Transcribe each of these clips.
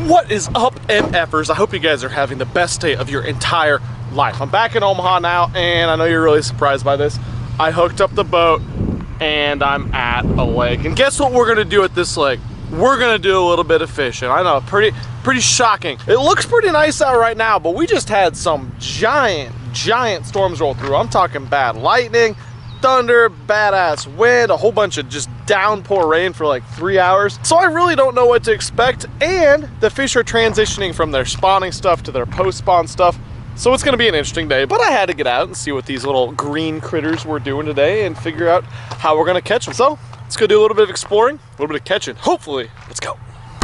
What is up, MFers? I hope you guys are having the best day of your entire life. I'm back in Omaha now, and I know you're really surprised by this. I hooked up the boat, and I'm at a lake. And guess what we're gonna do at this lake? We're gonna do a little bit of fishing. I know, pretty shocking. It looks pretty nice out right now, but we just had some giant storms roll through. I'm talking bad lightning, thunder, badass wind, a whole bunch of just downpour rain for like 3 hours. So I really don't know what to expect, and the fish are transitioning from their spawning stuff to their post-spawn stuff. So it's gonna be an interesting day, but I had to get out and see what these little green critters were doing today and figure out how we're gonna catch them. So let's go do a little bit of exploring, a little bit of catching. Hopefully, let's go.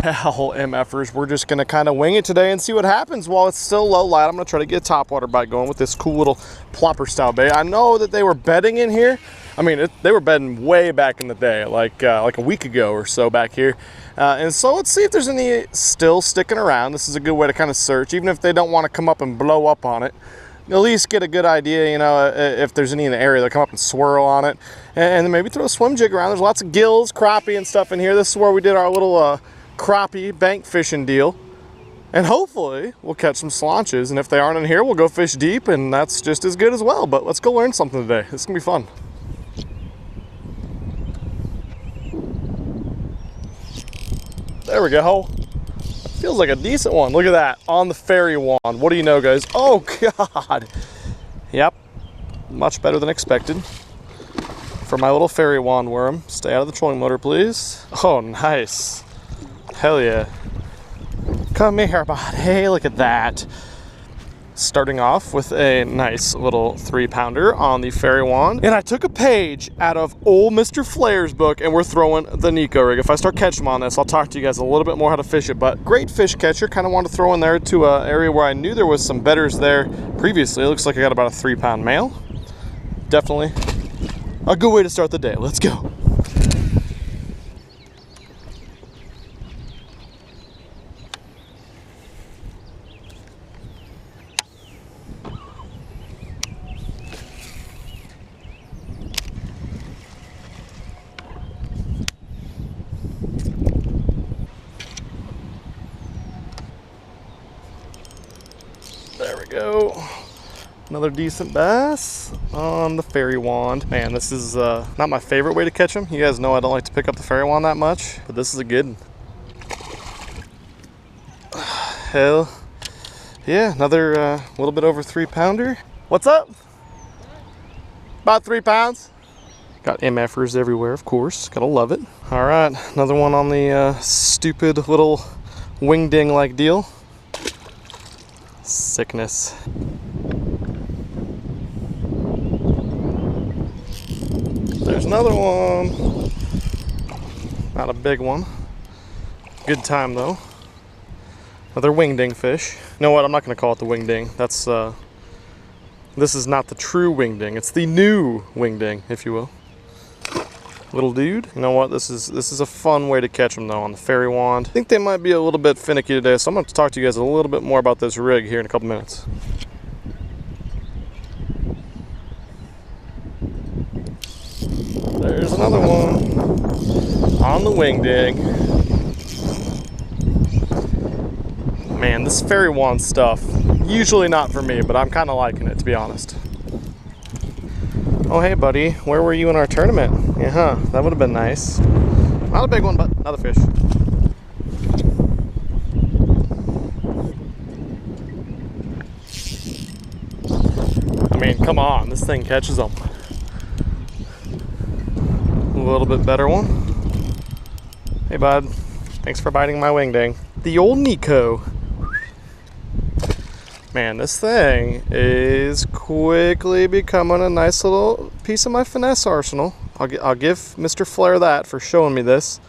Well, MFers, we're just gonna kind of wing it today and see what happens while it's still low light. I'm gonna try to get a topwater bite going with this cool little plopper style bait. I know that they were bedding in here. I mean, they were bedding way back in the day, like a week ago or so back here. And so let's see if there's any still sticking around. This is a good way to kind of search, even if they don't want to come up and blow up on it. At least get a good idea, you know, if there's any in the area, they'll come up and swirl on it. And then maybe throw a swim jig around. There's lots of gills, crappie and stuff in here. This is where we did our little crappie bank fishing deal. And hopefully we'll catch some slaunches. And if they aren't in here, we'll go fish deep, and that's just as good as well. But let's go learn something today. It's gonna be fun. There we go. Feels like a decent one. Look at that, on the fairy wand. What do you know, guys? Oh God. Yep, much better than expected. For my little fairy wand worm. Stay out of the trolling motor, please. Oh, nice. Hell yeah. Come here, bud. Hey, look at that. Starting off with a nice little 3-pounder on the fairy wand. And I took a page out of old Mr. Flair's book, and we're throwing the Nico rig. If I start catching them on this, I'll talk to you guys a little bit more how to fish it. But great fish catcher. Kind of wanted to throw in there to an area where I knew there was some bedders there previously. It looks like I got about a 3-pound male. Definitely a good way to start the day. Let's go. There we go. Another decent bass on the fairy wand. Man, this is not my favorite way to catch them. You guys know I don't like to pick up the fairy wand that much, but this is a good one. Hell yeah, another little bit over 3-pounder. What's up? About 3 pounds. Got MFers everywhere, of course. Gotta love it. All right, another one on the stupid little wing ding like deal. Sickness. There's another one. Not a big one. Good time though. Another wingding fish. You know what? I'm not going to call it the wingding. That's this is not the true wingding. It's the new wingding, if you will. Little dude. You know what? This is a fun way to catch them though on the fairy wand. I think they might be a little bit finicky today, so I'm going to talk to you guys a little bit more about this rig here in a couple minutes. There's another one on the wingding. Man, this fairy wand stuff, usually not for me, but I'm kind of liking it, to be honest. Oh, hey, buddy. Where were you in our tournament? Yeah, that would have been nice. Not a big one, but another fish. I mean, come on. This thing catches them. A little bit better one. Hey, bud. Thanks for biting my wingding. The old Nico. Man, this thing is quickly becoming a nice little piece of my finesse arsenal. I'll give Mr. Flair that for showing me this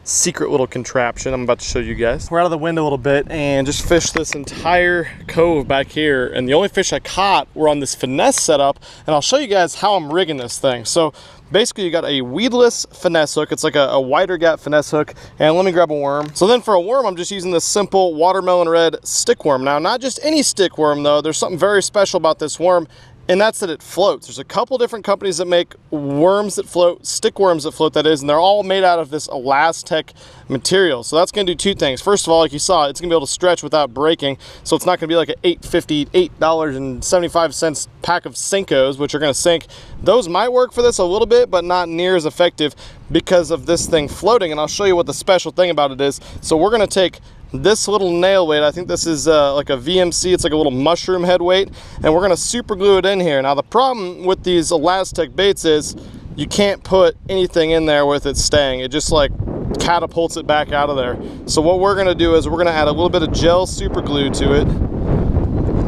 secret little contraption I'm about to show you guys. We're out of the wind a little bit and just fished this entire cove back here, and the only fish I caught were on this finesse setup, and I'll show you guys how I'm rigging this thing. So basically you got a weedless finesse hook. It's like a wider gap finesse hook, and let me grab a worm. So then for a worm, I'm just using this simple watermelon red stick worm. Now, not just any stick worm though, there's something very special about this worm. and that's that it floats. There's a couple different companies that make worms that float, stick worms that float, that is, and they're all made out of this Elastec material. So that's going to do two things. First of all, like you saw, it's going to be able to stretch without breaking, so it's not going to be like an $8.75 pack of Senkos, which are going to sink. Those might work for this a little bit, but not near as effective because of this thing floating, and I'll show you what the special thing about it is. So we're going to take this little nail weight, I think this is like a VMC, it's like a little mushroom head weight, and we're going to super glue it in here. Now the problem with these Elastec baits is you can't put anything in there with it staying. It just like catapults it back out of there. So what we're going to do is we're going to add a little bit of gel super glue to it.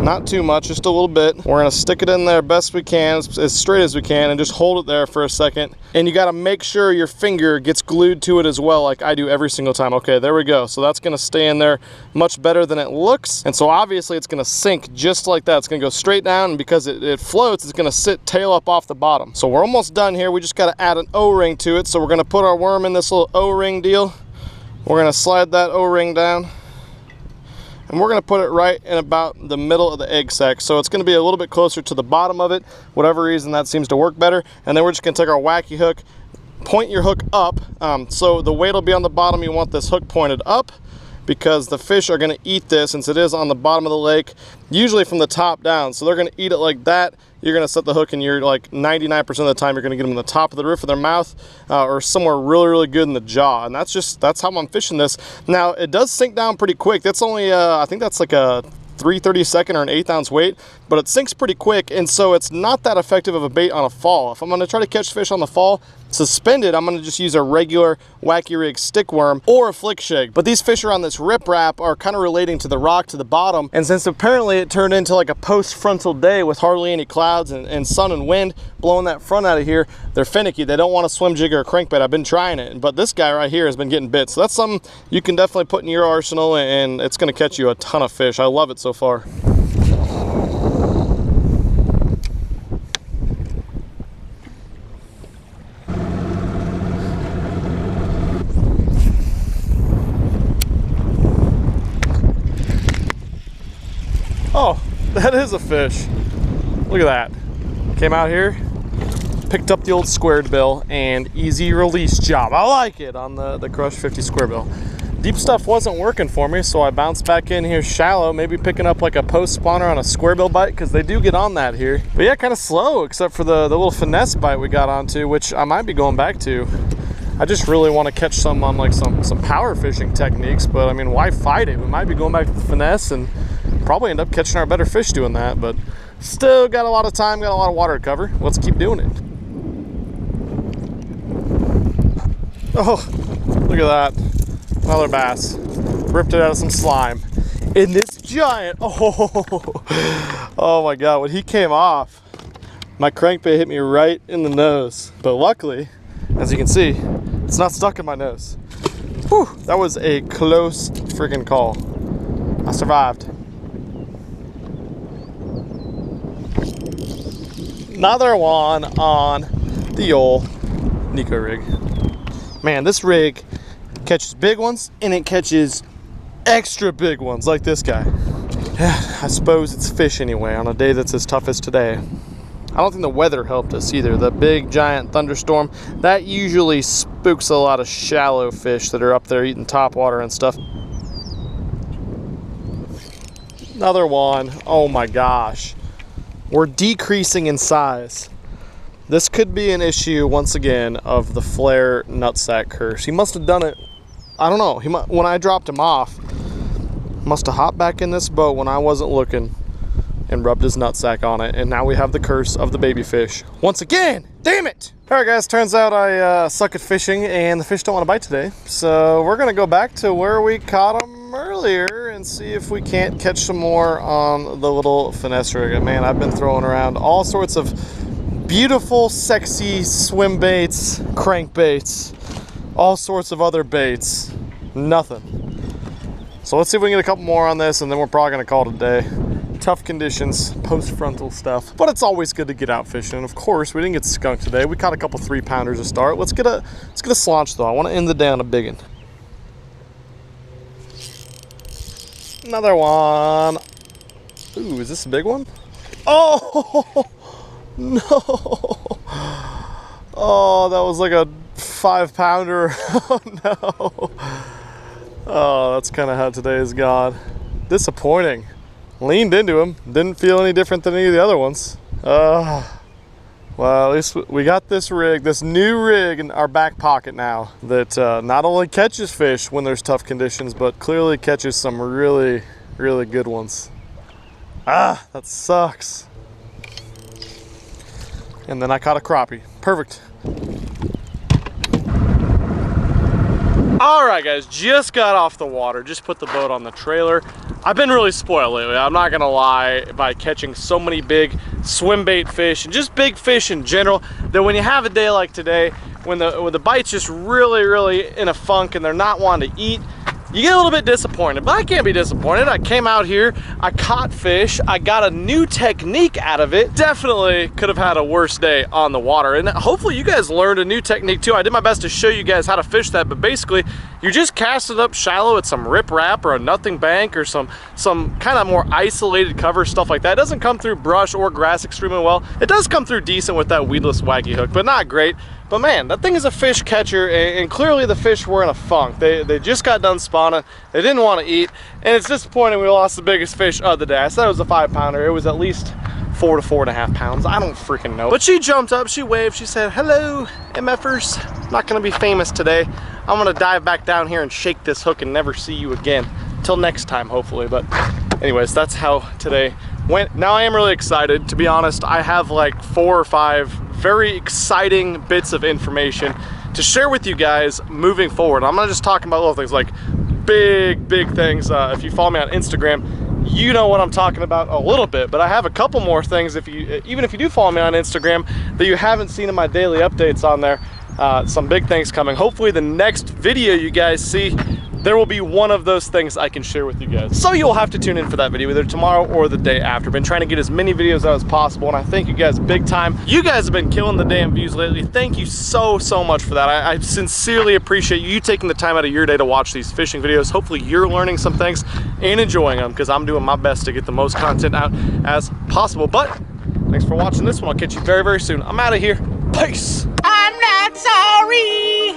Not too much, just a little bit. We're gonna stick it in there best we can, as straight as we can, and just hold it there for a second. And you gotta make sure your finger gets glued to it as well, like I do every single time. Okay, there we go. So that's gonna stay in there much better than it looks. And so obviously it's gonna sink just like that. It's gonna go straight down, and because it floats, it's gonna sit tail up off the bottom. So we're almost done here. We just gotta add an O-ring to it. So we're gonna put our worm in this little O-ring deal. We're gonna slide that O-ring down, and we're going to put it right in about the middle of the egg sac. So it's going to be a little bit closer to the bottom of it. Whatever reason, that seems to work better. And then we're just going to take our wacky hook, point your hook up. So the weight will be on the bottom. You want this hook pointed up because the fish are going to eat this, since it is on the bottom of the lake, usually from the top down. So they're going to eat it like that. You're going to set the hook, and you're like 99% of the time you're going to get them in the top of the roof of their mouth or somewhere really, really good in the jaw. And that's how I'm fishing this. Now, it does sink down pretty quick. That's only, I think that's like a 3/32 or an 1/8 ounce weight, but it sinks pretty quick, and so it's not that effective of a bait on a fall. If I'm going to try to catch fish on the fall suspended, I'm going to just use a regular wacky rig stick worm or a flick shake. But these fish are on this rip wrap, are kind of relating to the rock to the bottom, and since apparently it turned into like a post-frontal day with hardly any clouds and sun and wind blowing that front out of here, they're finicky. They don't want to swim jig or a crankbait. I've been trying it, but this guy right here has been getting bit. So that's something you can definitely put in your arsenal, and it's going to catch you a ton of fish. I love it so far. Oh, that is a fish. Look at that. Came out here, picked up the old squared bill, and easy release job. I like it on the Crush 50 square bill. Deep stuff wasn't working for me, so I bounced back in here shallow, maybe picking up like a post spawner on a square bill bite, because they do get on that here. But yeah, kind of slow, except for the little finesse bite we got onto, which I might be going back to. I just really want to catch some on like some power fishing techniques, but I mean, why fight it? We might be going back to the finesse and probably end up catching our better fish doing that, but still got a lot of time, got a lot of water to cover. Let's keep doing it. Oh, look at that. Another bass. Ripped it out of some slime. And this giant, oh my God, when he came off, my crankbait hit me right in the nose. But luckily, as you can see, it's not stuck in my nose. Whew, that was a close freaking call. I survived. Another one on the old Nico rig. Man, this rig catches big ones, and it catches extra big ones like this guy. I suppose it's fish anyway on a day that's as tough as today. I don't think the weather helped us either. The big giant thunderstorm, that usually spooks a lot of shallow fish that are up there eating topwater and stuff. Another one. Oh my gosh. We're decreasing in size. This could be an issue once again of the flare nutsack curse. He must have done it, I don't know, when I dropped him off, must have hopped back in this boat when I wasn't looking and rubbed his nutsack on it, and now we have the curse of the baby fish once again. Damn it! All right guys, turns out I suck at fishing and the fish don't want to bite today, so we're gonna go back to where we caught them earlier and see if we can't catch some more on the little finesse rig. Man, I've been throwing around all sorts of beautiful, sexy swim baits, crankbaits, all sorts of other baits. Nothing. So let's see if we can get a couple more on this, and then we're probably gonna call it a day. Tough conditions, post-frontal stuff, but it's always good to get out fishing. And of course, we didn't get skunked today. We caught a couple 3-pounders to start. Let's get a slaunch though. I want to end the day on a big one. Another one. Ooh, is this a big one? Oh! No. Oh, that was like a 5-pounder. Oh no. Oh, that's kind of how today has gone. Disappointing. Leaned into him. Didn't feel any different than any of the other ones. Well, at least we got this rig, this new rig in our back pocket now that not only catches fish when there's tough conditions, but clearly catches some really, really good ones. Ah, that sucks. And then I caught a crappie. Perfect. All right, guys, just got off the water, just put the boat on the trailer. I've been really spoiled lately, I'm not gonna lie, by catching so many big swim bait fish and just big fish in general, that when you have a day like today, when the bite's just really in a funk and they're not wanting to eat, you get a little bit disappointed. But I can't be disappointed. I came out here, I caught fish, I got a new technique out of it. Definitely could have had a worse day on the water, and hopefully you guys learned a new technique too. I did my best to show you guys how to fish that, but basically you just cast it up shallow at some riprap or a nothing bank or some kind of more isolated cover, stuff like that. It doesn't come through brush or grass extremely well. It does come through decent with that weedless wacky hook, but not great. But man, that thing is a fish catcher, and clearly the fish were in a funk. They just got done spawning, they didn't want to eat, and it's disappointing we lost the biggest fish of the day. I said it was a 5-pounder, it was at least 4 to 4.5 pounds, I don't freaking know. But she jumped up, she waved, she said, "Hello, MFers, not gonna be famous today. I'm gonna dive back down here and shake this hook and never see you again. Till next time, hopefully." But anyways, that's how today went. Now I am really excited, to be honest. I have like 4 or 5 very exciting bits of information to share with you guys moving forward. I'm not just talking about little things, like big things. If you follow me on Instagram, you know what I'm talking about a little bit, but I have a couple more things, even if you do follow me on Instagram, that you haven't seen in my daily updates on there. Some big things coming. Hopefully the next video you guys see, there will be one of those things I can share with you guys. So you'll have to tune in for that video either tomorrow or the day after. Been trying to get as many videos out as possible, and I thank you guys big time. You guys have been killing the damn views lately. Thank you so much for that. I sincerely appreciate you taking the time out of your day to watch these fishing videos. Hopefully you're learning some things and enjoying them, because I'm doing my best to get the most content out as possible. But thanks for watching this one. I'll catch you very soon. I'm out of here. Peace. I'm not sorry,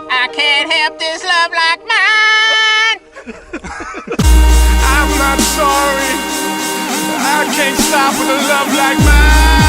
I can't help this love like mine. I'm not sorry, I can't stop with a love like mine.